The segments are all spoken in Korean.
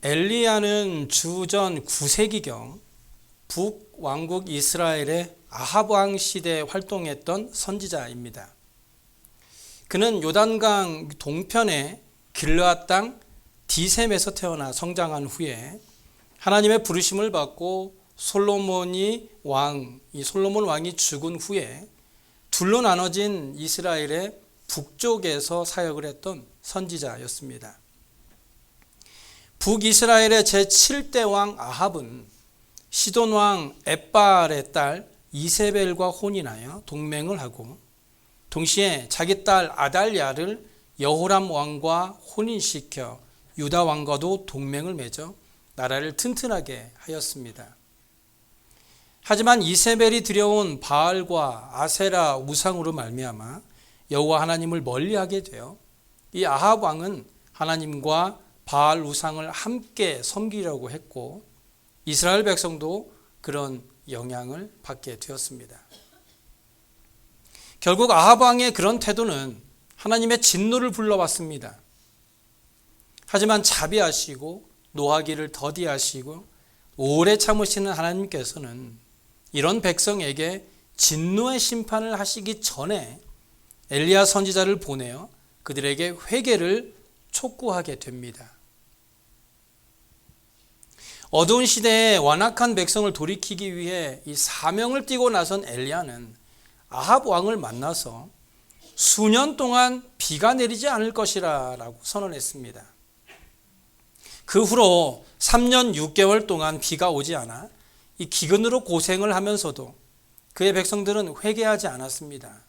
엘리야는 주전 9세기경 북왕국 이스라엘의 아합 왕 시대에 활동했던 선지자입니다. 그는 요단강 동편의 길르앗 땅 디셈에서 태어나 성장한 후에 하나님의 부르심을 받고 솔로몬 왕이 죽은 후에 둘로 나눠진 이스라엘의 북쪽에서 사역을 했던 선지자였습니다. 북이스라엘의 제7대 왕 아합은 시돈 왕 엣발의 딸 이세벨과 혼인하여 동맹을 하고 동시에 자기 딸 아달랴를 여호람 왕과 혼인시켜 유다 왕과도 동맹을 맺어 나라를 튼튼하게 하였습니다. 하지만 이세벨이 들여온 바알과 아세라 우상으로 말미암아 여호와 하나님을 멀리하게 되어 이 아합 왕은 하나님과 바알 우상을 함께 섬기려고 했고 이스라엘 백성도 그런 영향을 받게 되었습니다. 결국 아합 왕의 그런 태도는 하나님의 진노를 불러왔습니다. 하지만 자비하시고 노하기를 더디하시고 오래 참으시는 하나님께서는 이런 백성에게 진노의 심판을 하시기 전에 엘리야 선지자를 보내어 그들에게 회개를 촉구하게 됩니다. 어두운 시대에 완악한 백성을 돌이키기 위해 이 사명을 띠고 나선 엘리야는 아합 왕을 만나서 수년 동안 비가 내리지 않을 것이라고 선언했습니다. 그 후로 3년 6개월 동안 비가 오지 않아 이 기근으로 고생을 하면서도 그의 백성들은 회개하지 않았습니다.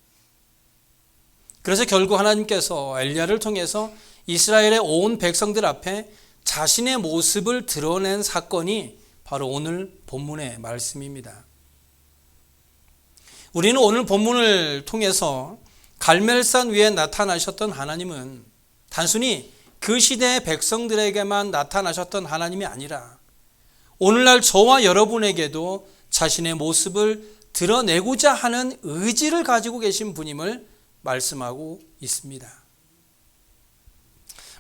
그래서 결국 하나님께서 엘리야를 통해서 이스라엘의 온 백성들 앞에 자신의 모습을 드러낸 사건이 바로 오늘 본문의 말씀입니다. 우리는 오늘 본문을 통해서 갈멜산 위에 나타나셨던 하나님은 단순히 그 시대의 백성들에게만 나타나셨던 하나님이 아니라 오늘날 저와 여러분에게도 자신의 모습을 드러내고자 하는 의지를 가지고 계신 분임을 말씀하고 있습니다.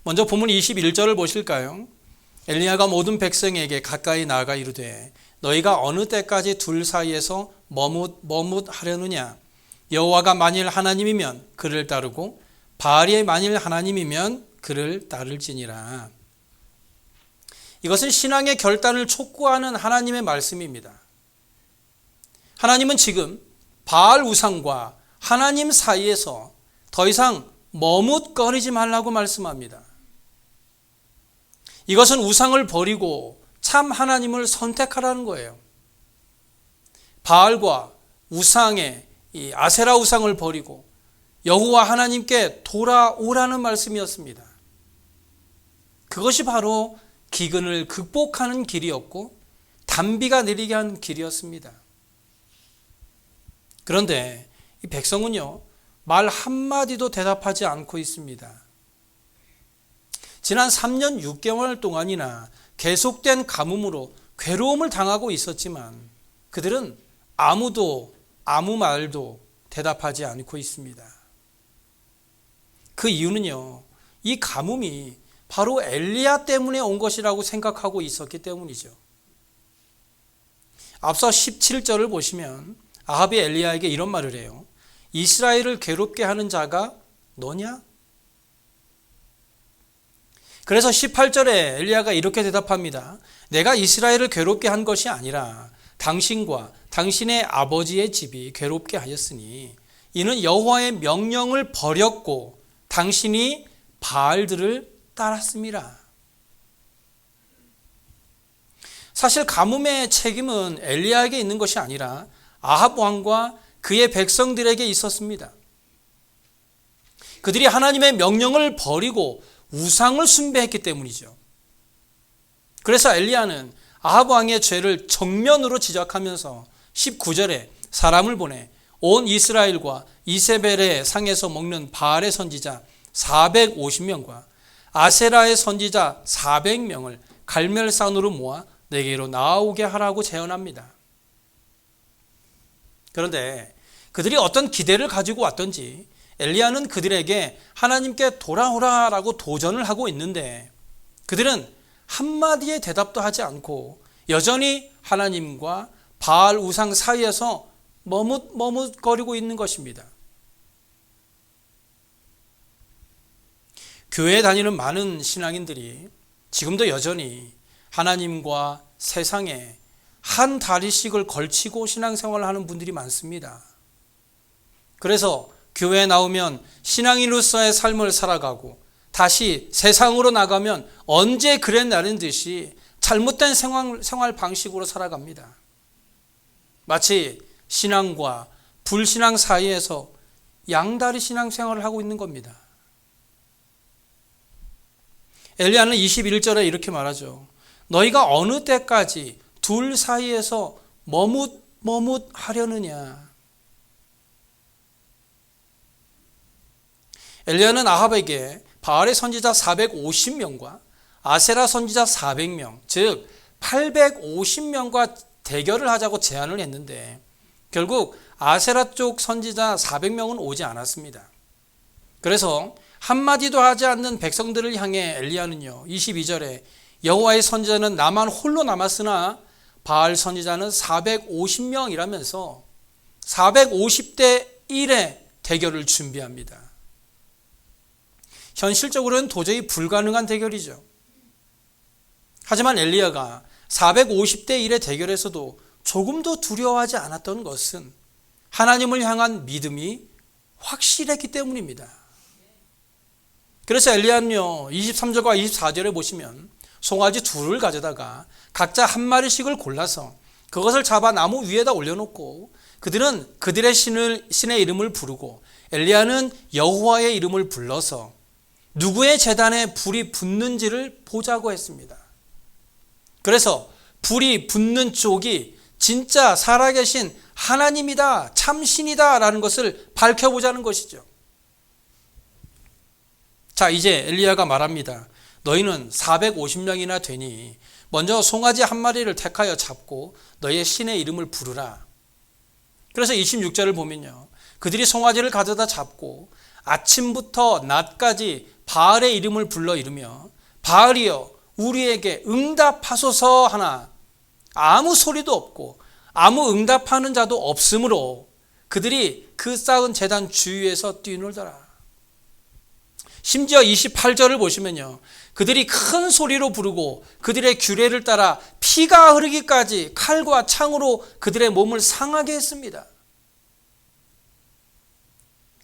먼저 본문 21절을 보실까요? 엘리야가 모든 백성에게 가까이 나아가 이르되 너희가 어느 때까지 둘 사이에서 머뭇하려느냐? 여호와가 만일 하나님이면 그를 따르고 바알이 만일 하나님이면 그를 따를지니라. 이것은 신앙의 결단을 촉구하는 하나님의 말씀입니다. 하나님은 지금 바알 우상과 하나님 사이에서 더 이상 머뭇거리지 말라고 말씀합니다. 이것은 우상을 버리고 참 하나님을 선택하라는 거예요. 바알과 우상의 이 아세라 우상을 버리고 여호와 하나님께 돌아오라는 말씀이었습니다. 그것이 바로 기근을 극복하는 길이었고 단비가 내리게 하는 길이었습니다. 그런데 이 백성은요, 말 한마디도 대답하지 않고 있습니다. 지난 3년 6개월 동안이나 계속된 가뭄으로 괴로움을 당하고 있었지만 그들은 아무 말도 대답하지 않고 있습니다. 그 이유는요, 이 가뭄이 바로 엘리야 때문에 온 것이라고 생각하고 있었기 때문이죠. 앞서 17절을 보시면 아합이 엘리야에게 이런 말을 해요. 이스라엘을 괴롭게 하는 자가 너냐? 그래서 18절에 엘리야가 이렇게 대답합니다. 내가 이스라엘을 괴롭게 한 것이 아니라 당신과 당신의 아버지의 집이 괴롭게 하였으니 이는 여호와의 명령을 버렸고 당신이 바알들을 따랐습니다. 사실 가뭄의 책임은 엘리야에게 있는 것이 아니라 아합 왕과 그의 백성들에게 있었습니다. 그들이 하나님의 명령을 버리고 우상을 숭배했기 때문이죠. 그래서 엘리야는 아합 왕의 죄를 정면으로 지적하면서 19절에 사람을 보내 온 이스라엘과 이세벨의 상에서 먹는 바알의 선지자 450명과 아세라의 선지자 400명을 갈멜산으로 모아 내게로 나오게 하라고 제언합니다. 그런데 그들이 어떤 기대를 가지고 왔던지 엘리야는 그들에게 하나님께 돌아오라라고 도전을 하고 있는데 그들은 한마디의 대답도 하지 않고 여전히 하나님과 바알 우상 사이에서 머뭇거리고 있는 것입니다. 교회에 다니는 많은 신앙인들이 지금도 여전히 하나님과 세상에 한 다리씩을 걸치고 신앙생활을 하는 분들이 많습니다. 그래서 교회에 나오면 신앙인으로서의 삶을 살아가고 다시 세상으로 나가면 언제 그랬나는 듯이 잘못된 생활 방식으로 살아갑니다. 마치 신앙과 불신앙 사이에서 양다리 신앙생활을 하고 있는 겁니다. 엘리야는 21절에 이렇게 말하죠. 너희가 어느 때까지 둘 사이에서 머뭇하려느냐. 엘리야는 아합에게 바알의 선지자 450명과 아세라 선지자 400명, 즉 850명과 대결을 하자고 제안을 했는데 결국 아세라 쪽 선지자 400명은 오지 않았습니다. 그래서 한마디도 하지 않는 백성들을 향해 엘리야는요, 22절에 여호와의 선지자는 나만 홀로 남았으나 바알 선지자는 450명이라면서 450대 1의 대결을 준비합니다. 현실적으로는 도저히 불가능한 대결이죠. 하지만 엘리야가 450대 1의 대결에서도 조금도 두려워하지 않았던 것은 하나님을 향한 믿음이 확실했기 때문입니다. 그래서 엘리야는요, 23절과 24절에 보시면 송아지 둘을 가져다가 각자 한 마리씩을 골라서 그것을 잡아 나무 위에다 올려놓고 그들은 그들의 신의 이름을 부르고 엘리야는 여호와의 이름을 불러서 누구의 제단에 불이 붙는지를 보자고 했습니다. 그래서 불이 붙는 쪽이 진짜 살아계신 하나님이다, 참신이다 라는 것을 밝혀보자는 것이죠. 자, 이제 엘리야가 말합니다. 너희는 450명이나 되니 먼저 송아지 한 마리를 택하여 잡고 너희의 신의 이름을 부르라. 그래서 26절을 보면요, 그들이 송아지를 가져다 잡고 아침부터 낮까지 바알의 이름을 불러 이르며 바알이여 우리에게 응답하소서 하나 아무 소리도 없고 아무 응답하는 자도 없으므로 그들이 그 쌓은 제단 주위에서 뛰놀더라. 심지어 28절을 보시면요, 그들이 큰 소리로 부르고 그들의 규례를 따라 피가 흐르기까지 칼과 창으로 그들의 몸을 상하게 했습니다.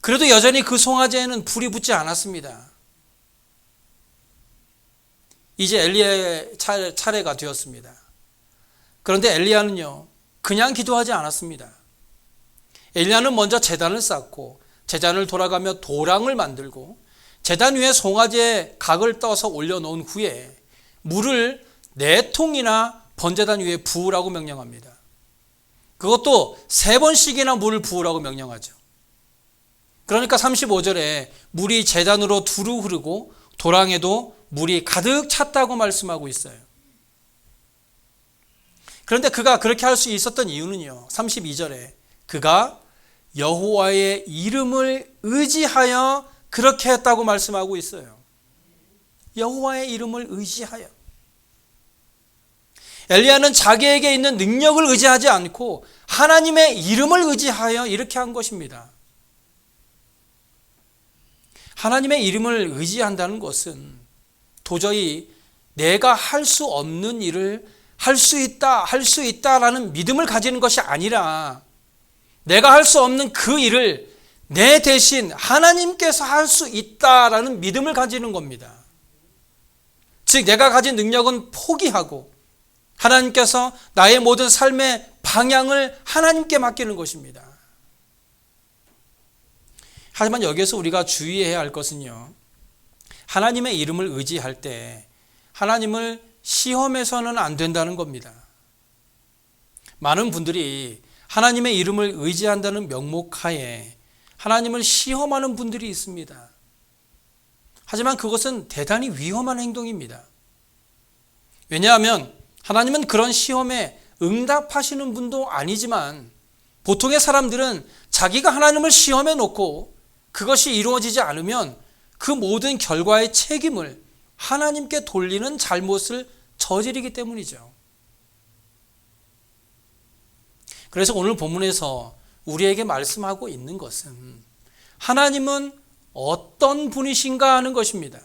그래도 여전히 그 송아지에는 불이 붙지 않았습니다. 이제 엘리야의 차례가 되었습니다. 그런데 엘리야는요, 그냥 기도하지 않았습니다. 엘리야는 먼저 제단을 쌓고 제단을 돌아가며 도랑을 만들고 제단 위에 송아지의 각을 떠서 올려놓은 후에 물을 4통이나 번제단 위에 부으라고 명령합니다. 그것도 3번씩이나 물을 부으라고 명령하죠. 그러니까 35절에 물이 제단으로 두루 흐르고 도랑에도 물이 가득 찼다고 말씀하고 있어요. 그런데 그가 그렇게 할 수 있었던 이유는요, 32절에 그가 여호와의 이름을 의지하여 그렇게 했다고 말씀하고 있어요. 여호와의 이름을 의지하여. 엘리야는 자기에게 있는 능력을 의지하지 않고 하나님의 이름을 의지하여 이렇게 한 것입니다. 하나님의 이름을 의지한다는 것은 도저히 내가 할 수 없는 일을 할 수 있다라는 믿음을 가지는 것이 아니라 내가 할 수 없는 그 일을 내 대신 하나님께서 할 수 있다라는 믿음을 가지는 겁니다. 즉 내가 가진 능력은 포기하고 하나님께서 나의 모든 삶의 방향을 하나님께 맡기는 것입니다. 하지만 여기에서 우리가 주의해야 할 것은요, 하나님의 이름을 의지할 때 하나님을 시험해서는 안 된다는 겁니다. 많은 분들이 하나님의 이름을 의지한다는 명목하에 하나님을 시험하는 분들이 있습니다. 하지만 그것은 대단히 위험한 행동입니다. 왜냐하면 하나님은 그런 시험에 응답하시는 분도 아니지만 보통의 사람들은 자기가 하나님을 시험해 놓고 그것이 이루어지지 않으면 그 모든 결과의 책임을 하나님께 돌리는 잘못을 저지르기 때문이죠. 그래서 오늘 본문에서 우리에게 말씀하고 있는 것은 하나님은 어떤 분이신가 하는 것입니다.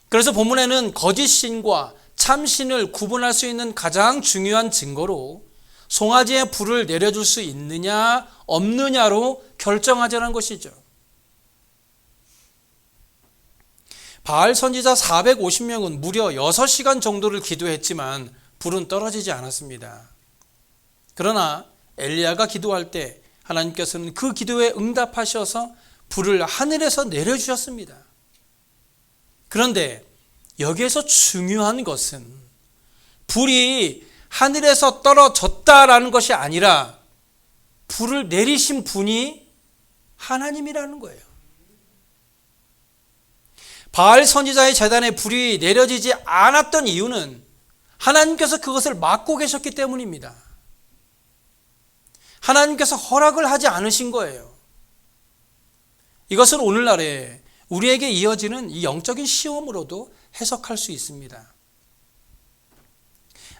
그래서 본문에는 거짓 신과 참 신을 구분할 수 있는 가장 중요한 증거로 송아지에 불을 내려줄 수 있느냐 없느냐로 결정하자는 것이죠. 바알 선지자 450명은 무려 6시간 정도를 기도했지만 불은 떨어지지 않았습니다. 그러나 엘리야가 기도할 때 하나님께서는 그 기도에 응답하셔서 불을 하늘에서 내려주셨습니다. 그런데 여기에서 중요한 것은 불이 하늘에서 떨어졌다라는 것이 아니라 불을 내리신 분이 하나님이라는 거예요. 바알 선지자의 제단에 불이 내려지지 않았던 이유는 하나님께서 그것을 막고 계셨기 때문입니다. 하나님께서 허락을 하지 않으신 거예요. 이것은 오늘날에 우리에게 이어지는 이 영적인 시험으로도 해석할 수 있습니다.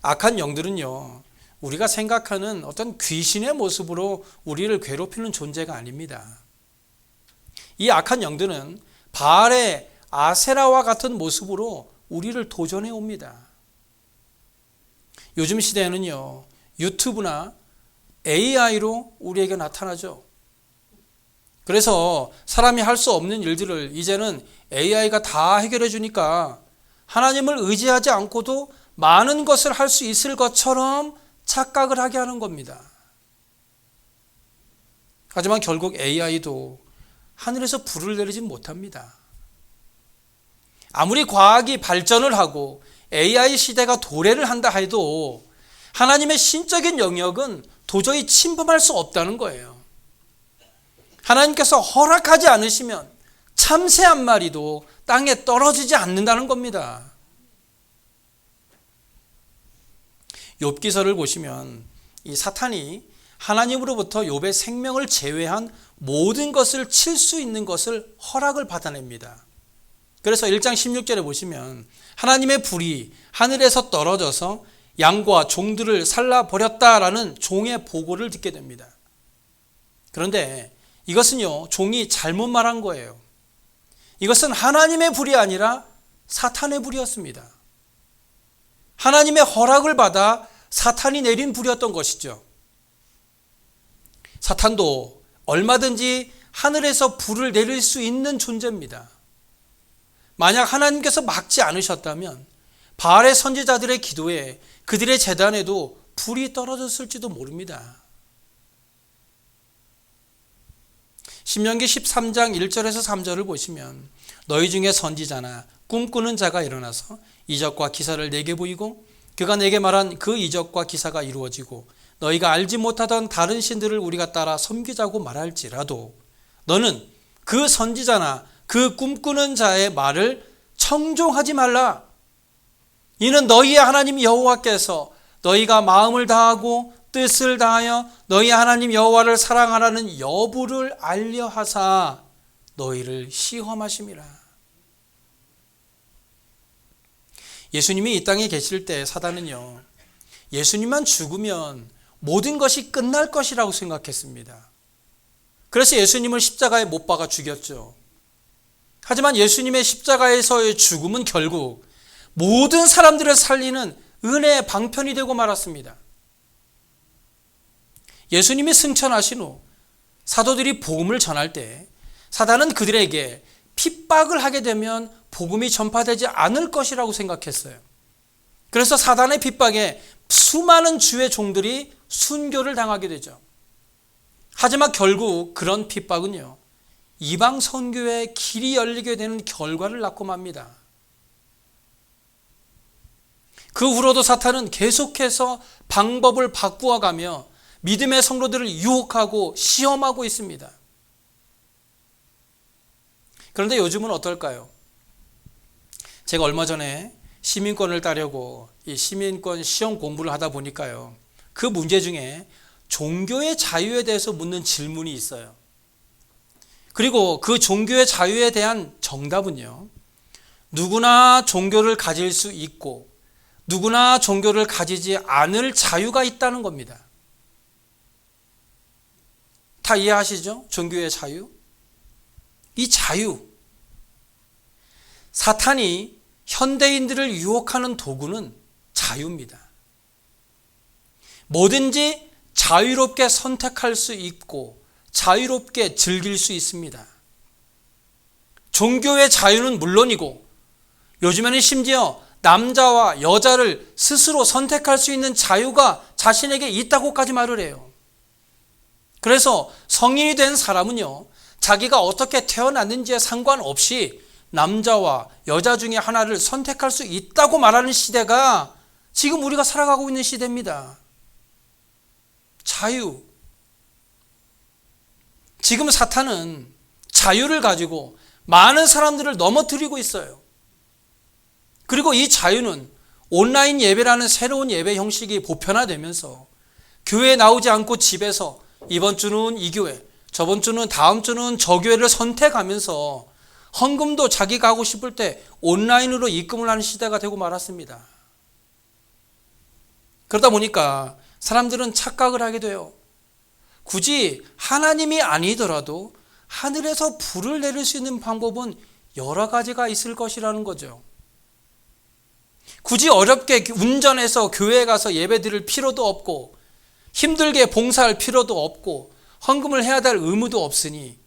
악한 영들은요, 우리가 생각하는 어떤 귀신의 모습으로 우리를 괴롭히는 존재가 아닙니다. 이 악한 영들은 바알의 아세라와 같은 모습으로 우리를 도전해 옵니다. 요즘 시대에는요, 유튜브나 AI로 우리에게 나타나죠. 그래서 사람이 할 수 없는 일들을 이제는 AI가 다 해결해 주니까 하나님을 의지하지 않고도 많은 것을 할 수 있을 것처럼 착각을 하게 하는 겁니다. 하지만 결국 AI도 하늘에서 불을 내리지 못합니다. 아무리 과학이 발전을 하고 AI 시대가 도래를 한다 해도 하나님의 신적인 영역은 도저히 침범할 수 없다는 거예요. 하나님께서 허락하지 않으시면 참새 한 마리도 땅에 떨어지지 않는다는 겁니다. 욥기서를 보시면 이 사탄이 하나님으로부터 욥의 생명을 제외한 모든 것을 칠 수 있는 것을 허락을 받아냅니다. 그래서 1장 16절에 보시면 하나님의 불이 하늘에서 떨어져서 양과 종들을 살라버렸다라는 종의 보고를 듣게 됩니다. 그런데 이것은요, 종이 잘못 말한 거예요. 이것은 하나님의 불이 아니라 사탄의 불이었습니다. 하나님의 허락을 받아 사탄이 내린 불이었던 것이죠. 사탄도 얼마든지 하늘에서 불을 내릴 수 있는 존재입니다. 만약 하나님께서 막지 않으셨다면 바알의 선지자들의 기도에 그들의 제단에도 불이 떨어졌을지도 모릅니다. 신명기 13장 1절에서 3절을 보시면 너희 중에 선지자나 꿈꾸는 자가 일어나서 이적과 기사를 내게 보이고 그가 내게 말한 그 이적과 기사가 이루어지고 너희가 알지 못하던 다른 신들을 우리가 따라 섬기자고 말할지라도 너는 그 선지자나 그 꿈꾸는 자의 말을 청종하지 말라. 이는 너희의 하나님 여호와께서 너희가 마음을 다하고 뜻을 다하여 너희 하나님 여호와를 사랑하라는 여부를 알려하사 너희를 시험하심이라. 예수님이 이 땅에 계실 때 사단은요, 예수님만 죽으면 모든 것이 끝날 것이라고 생각했습니다. 그래서 예수님을 십자가에 못 박아 죽였죠. 하지만 예수님의 십자가에서의 죽음은 결국 모든 사람들을 살리는 은혜의 방편이 되고 말았습니다. 예수님이 승천하신 후 사도들이 복음을 전할 때 사단은 그들에게 핍박을 하게 되면 복음이 전파되지 않을 것이라고 생각했어요. 그래서 사단의 핍박에 수많은 주의 종들이 순교를 당하게 되죠. 하지만 결국 그런 핍박은요, 이방 선교의 길이 열리게 되는 결과를 낳고 맙니다. 그 후로도 사탄은 계속해서 방법을 바꾸어가며 믿음의 성도들을 유혹하고 시험하고 있습니다. 그런데 요즘은 어떨까요? 제가 얼마 전에 시민권을 따려고 이 시민권 시험 공부를 하다 보니까요, 그 문제 중에 종교의 자유에 대해서 묻는 질문이 있어요. 그리고 그 종교의 자유에 대한 정답은요, 누구나 종교를 가질 수 있고 누구나 종교를 가지지 않을 자유가 있다는 겁니다. 다 이해하시죠? 종교의 자유. 이 자유. 사탄이 현대인들을 유혹하는 도구는 자유입니다. 뭐든지 자유롭게 선택할 수 있고 자유롭게 즐길 수 있습니다. 종교의 자유는 물론이고 요즘에는 심지어 남자와 여자를 스스로 선택할 수 있는 자유가 자신에게 있다고까지 말을 해요. 그래서 성인이 된 사람은요, 자기가 어떻게 태어났는지에 상관없이 남자와 여자 중에 하나를 선택할 수 있다고 말하는 시대가 지금 우리가 살아가고 있는 시대입니다. 자유. 지금 사탄은 자유를 가지고 많은 사람들을 넘어뜨리고 있어요. 그리고 이 자유는 온라인 예배라는 새로운 예배 형식이 보편화되면서 교회에 나오지 않고 집에서 이번 주는 이 교회, 저번 주는 다음 주는 저 교회를 선택하면서 헌금도 자기가 하고 싶을 때 온라인으로 입금을 하는 시대가 되고 말았습니다. 그러다 보니까 사람들은 착각을 하게 돼요. 굳이 하나님이 아니더라도 하늘에서 불을 내릴 수 있는 방법은 여러 가지가 있을 것이라는 거죠. 굳이 어렵게 운전해서 교회에 가서 예배 드릴 필요도 없고 힘들게 봉사할 필요도 없고 헌금을 해야 될 의무도 없으니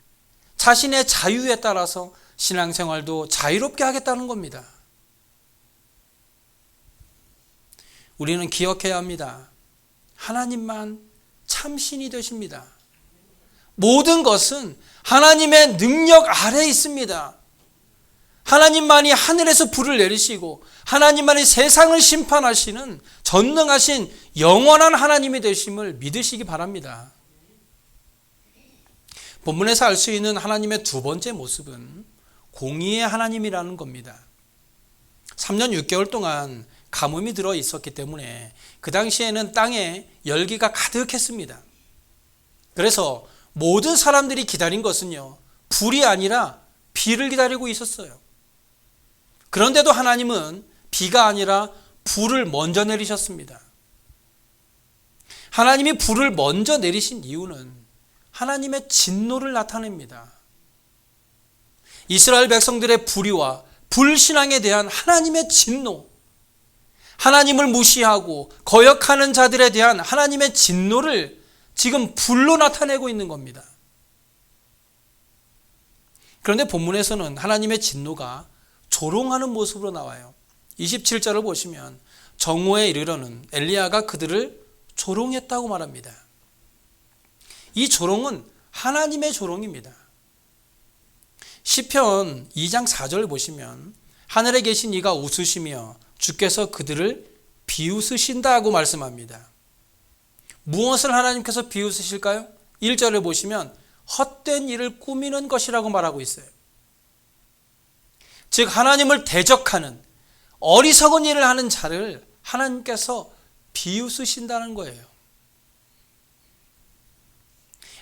자신의 자유에 따라서 신앙생활도 자유롭게 하겠다는 겁니다. 우리는 기억해야 합니다. 하나님만 참신이 되십니다. 모든 것은 하나님의 능력 아래에 있습니다. 하나님만이 하늘에서 불을 내리시고 하나님만이 세상을 심판하시는 전능하신 영원한 하나님이 되심을 믿으시기 바랍니다. 본문에서 알 수 있는 하나님의 두 번째 모습은 공의의 하나님이라는 겁니다. 3년 6개월 동안 가뭄이 들어 있었기 때문에 그 당시에는 땅에 열기가 가득했습니다. 그래서 모든 사람들이 기다린 것은요, 불이 아니라 비를 기다리고 있었어요. 그런데도 하나님은 비가 아니라 불을 먼저 내리셨습니다. 하나님이 불을 먼저 내리신 이유는 하나님의 진노를 나타냅니다. 이스라엘 백성들의 불의와 불신앙에 대한 하나님의 진노, 하나님을 무시하고 거역하는 자들에 대한 하나님의 진노를 지금 불로 나타내고 있는 겁니다. 그런데 본문에서는 하나님의 진노가 조롱하는 모습으로 나와요. 27절을 보시면 정오에 이르러는 엘리야가 그들을 조롱했다고 말합니다. 이 조롱은 하나님의 조롱입니다. 시편 2장 4절 보시면 하늘에 계신 이가 웃으시며 주께서 그들을 비웃으신다고 말씀합니다. 무엇을 하나님께서 비웃으실까요? 1절을 보시면 헛된 일을 꾸미는 것이라고 말하고 있어요. 즉 하나님을 대적하는 어리석은 일을 하는 자를 하나님께서 비웃으신다는 거예요.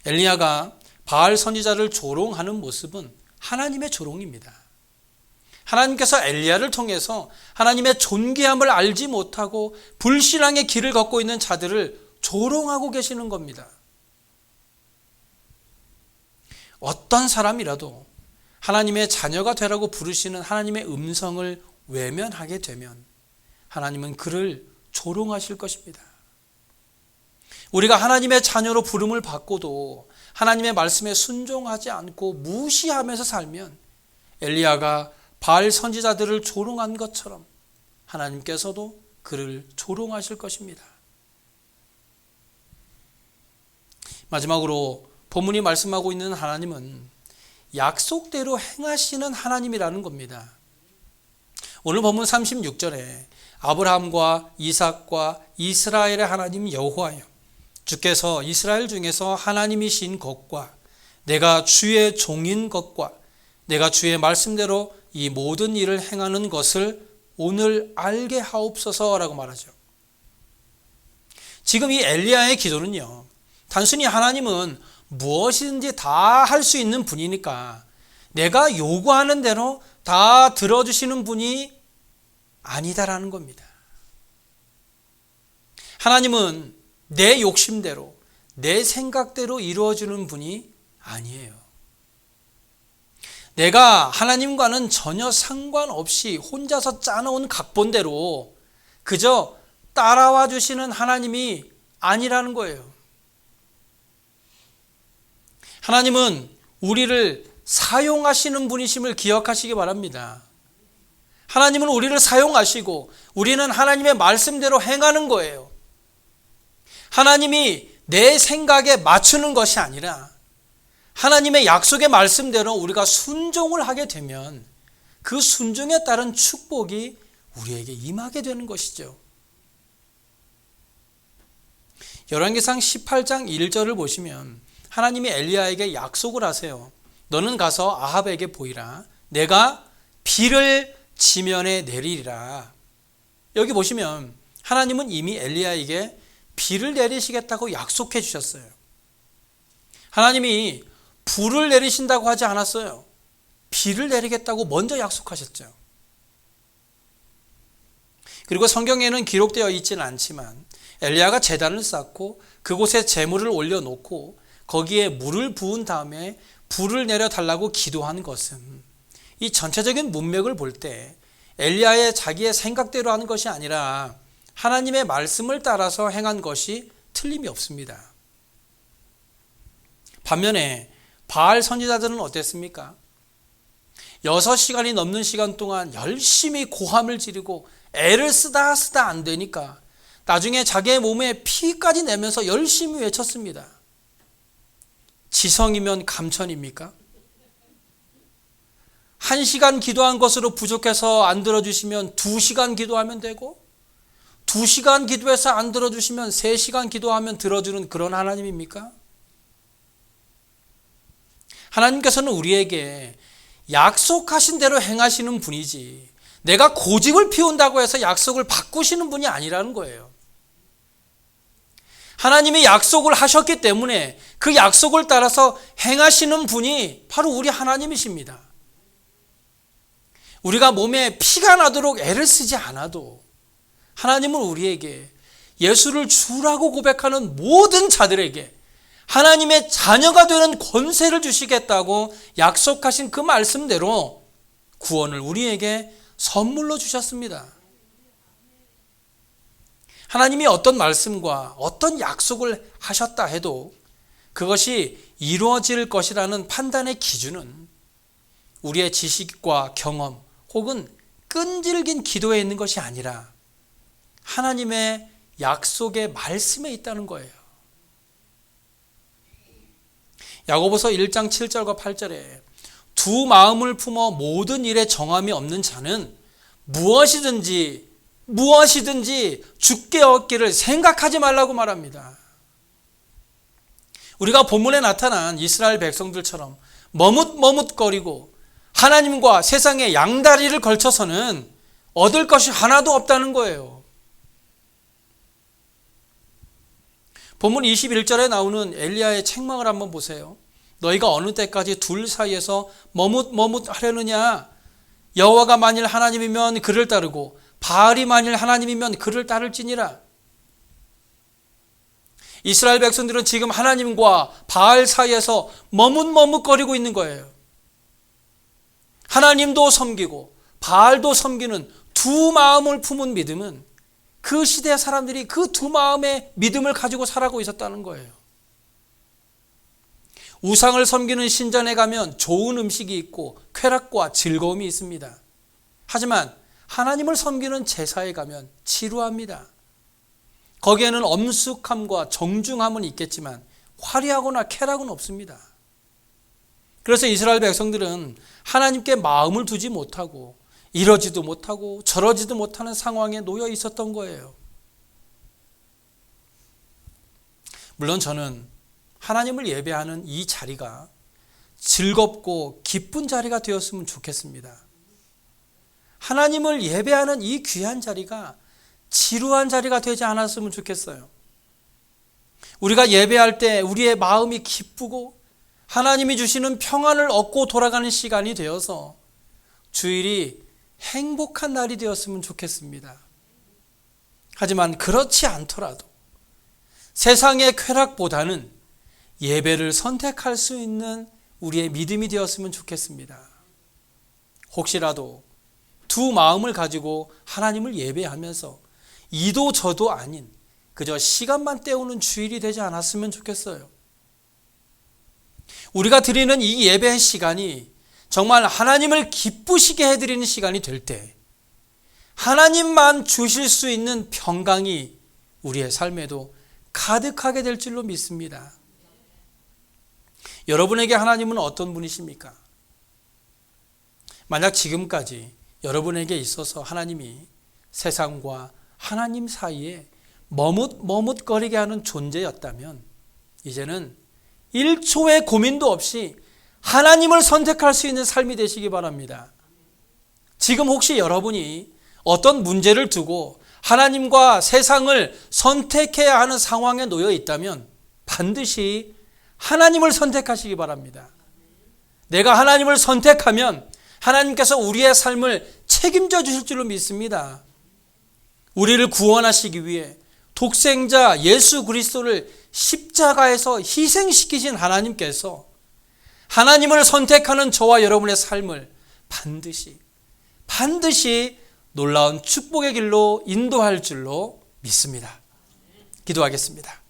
엘리야가 바알 선지자를 조롱하는 모습은 하나님의 조롱입니다. 하나님께서 엘리야를 통해서 하나님의 존귀함을 알지 못하고 불신앙의 길을 걷고 있는 자들을 조롱하고 계시는 겁니다. 어떤 사람이라도 하나님의 자녀가 되라고 부르시는 하나님의 음성을 외면하게 되면 하나님은 그를 조롱하실 것입니다. 우리가 하나님의 자녀로 부름을 받고도 하나님의 말씀에 순종하지 않고 무시하면서 살면 엘리야가 바알 선지자들을 조롱한 것처럼 하나님께서도 그를 조롱하실 것입니다. 마지막으로 본문이 말씀하고 있는 하나님은 약속대로 행하시는 하나님이라는 겁니다. 오늘 본문 36절에 아브라함과 이삭과 이스라엘의 하나님 여호와여, 주께서 이스라엘 중에서 하나님이신 것과 내가 주의 종인 것과 내가 주의 말씀대로 이 모든 일을 행하는 것을 오늘 알게 하옵소서라고 말하죠. 지금 이 엘리야의 기도는요, 단순히 하나님은 무엇이든지 다 할 수 있는 분이니까 내가 요구하는 대로 다 들어주시는 분이 아니다라는 겁니다. 하나님은 내 욕심대로, 내 생각대로 이루어주는 분이 아니에요. 내가 하나님과는 전혀 상관없이 혼자서 짜놓은 각본대로 그저 따라와 주시는 하나님이 아니라는 거예요. 하나님은 우리를 사용하시는 분이심을 기억하시기 바랍니다. 하나님은 우리를 사용하시고 우리는 하나님의 말씀대로 행하는 거예요. 하나님이 내 생각에 맞추는 것이 아니라 하나님의 약속의 말씀대로 우리가 순종을 하게 되면 그 순종에 따른 축복이 우리에게 임하게 되는 것이죠. 열왕기상 18장 1절을 보시면 하나님이 엘리야에게 약속을 하세요. 너는 가서 아합에게 보이라. 내가 비를 지면에 내리리라. 여기 보시면 하나님은 이미 엘리야에게 비를 내리시겠다고 약속해 주셨어요. 하나님이 불을 내리신다고 하지 않았어요. 비를 내리겠다고 먼저 약속하셨죠. 그리고 성경에는 기록되어 있지는 않지만 엘리야가 제단을 쌓고 그곳에 제물을 올려놓고 거기에 물을 부은 다음에 불을 내려달라고 기도한 것은 이 전체적인 문맥을 볼 때 엘리야의 자기의 생각대로 하는 것이 아니라 하나님의 말씀을 따라서 행한 것이 틀림이 없습니다. 반면에 바알 선지자들은 어땠습니까? 6시간이 넘는 시간 동안 열심히 고함을 지르고 애를 쓰다 안 되니까 나중에 자기의 몸에 피까지 내면서 열심히 외쳤습니다. 지성이면 감천입니까? 1시간 기도한 것으로 부족해서 안 들어주시면 2시간 기도하면 되고 2시간 기도해서 안 들어주시면 3시간 기도하면 들어주는 그런 하나님입니까? 하나님께서는 우리에게 약속하신 대로 행하시는 분이지 내가 고집을 피운다고 해서 약속을 바꾸시는 분이 아니라는 거예요. 하나님이 약속을 하셨기 때문에 그 약속을 따라서 행하시는 분이 바로 우리 하나님이십니다. 우리가 몸에 피가 나도록 애를 쓰지 않아도 하나님은 우리에게 예수를 주라고 고백하는 모든 자들에게 하나님의 자녀가 되는 권세를 주시겠다고 약속하신 그 말씀대로 구원을 우리에게 선물로 주셨습니다. 하나님이 어떤 말씀과 어떤 약속을 하셨다 해도 그것이 이루어질 것이라는 판단의 기준은 우리의 지식과 경험 혹은 끈질긴 기도에 있는 것이 아니라 하나님의 약속의 말씀에 있다는 거예요. 야고보서 1장 7절과 8절에 두 마음을 품어 모든 일에 정함이 없는 자는 무엇이든지 죽게 얻기를 생각하지 말라고 말합니다. 우리가 본문에 나타난 이스라엘 백성들처럼 머뭇머뭇거리고 하나님과 세상의 양다리를 걸쳐서는 얻을 것이 하나도 없다는 거예요. 본문 21절에 나오는 엘리야의 책망을 한번 보세요. 너희가 어느 때까지 둘 사이에서 머뭇하려느냐? 여호와가 만일 하나님이면 그를 따르고 바알이 만일 하나님이면 그를 따를지니라. 이스라엘 백성들은 지금 하나님과 바알 사이에서 머뭇거리고 있는 거예요. 하나님도 섬기고 바알도 섬기는 두 마음을 품은 믿음은 그 시대 사람들이 그 두 마음의 믿음을 가지고 살아가고 있었다는 거예요. 우상을 섬기는 신전에 가면 좋은 음식이 있고 쾌락과 즐거움이 있습니다. 하지만 하나님을 섬기는 제사에 가면 지루합니다. 거기에는 엄숙함과 정중함은 있겠지만 화려하거나 쾌락은 없습니다. 그래서 이스라엘 백성들은 하나님께 마음을 두지 못하고 이러지도 못하고 저러지도 못하는 상황에 놓여 있었던 거예요. 물론 저는 하나님을 예배하는 이 자리가 즐겁고 기쁜 자리가 되었으면 좋겠습니다. 하나님을 예배하는 이 귀한 자리가 지루한 자리가 되지 않았으면 좋겠어요. 우리가 예배할 때 우리의 마음이 기쁘고 하나님이 주시는 평안을 얻고 돌아가는 시간이 되어서 주일이 행복한 날이 되었으면 좋겠습니다. 하지만 그렇지 않더라도 세상의 쾌락보다는 예배를 선택할 수 있는 우리의 믿음이 되었으면 좋겠습니다. 혹시라도 두 마음을 가지고 하나님을 예배하면서 이도 저도 아닌 그저 시간만 때우는 주일이 되지 않았으면 좋겠어요. 우리가 드리는 이 예배의 시간이 정말 하나님을 기쁘시게 해드리는 시간이 될 때 하나님만 주실 수 있는 평강이 우리의 삶에도 가득하게 될 줄로 믿습니다. 여러분에게 하나님은 어떤 분이십니까? 만약 지금까지 여러분에게 있어서 하나님이 세상과 하나님 사이에 머뭇거리게 하는 존재였다면 이제는 1초의 고민도 없이 하나님을 선택할 수 있는 삶이 되시기 바랍니다. 지금 혹시 여러분이 어떤 문제를 두고 하나님과 세상을 선택해야 하는 상황에 놓여 있다면 반드시 하나님을 선택하시기 바랍니다. 내가 하나님을 선택하면 하나님께서 우리의 삶을 책임져 주실 줄로 믿습니다. 우리를 구원하시기 위해 독생자 예수 그리스도를 십자가에서 희생시키신 하나님께서 하나님을 선택하는 저와 여러분의 삶을 반드시 놀라운 축복의 길로 인도할 줄로 믿습니다. 기도하겠습니다.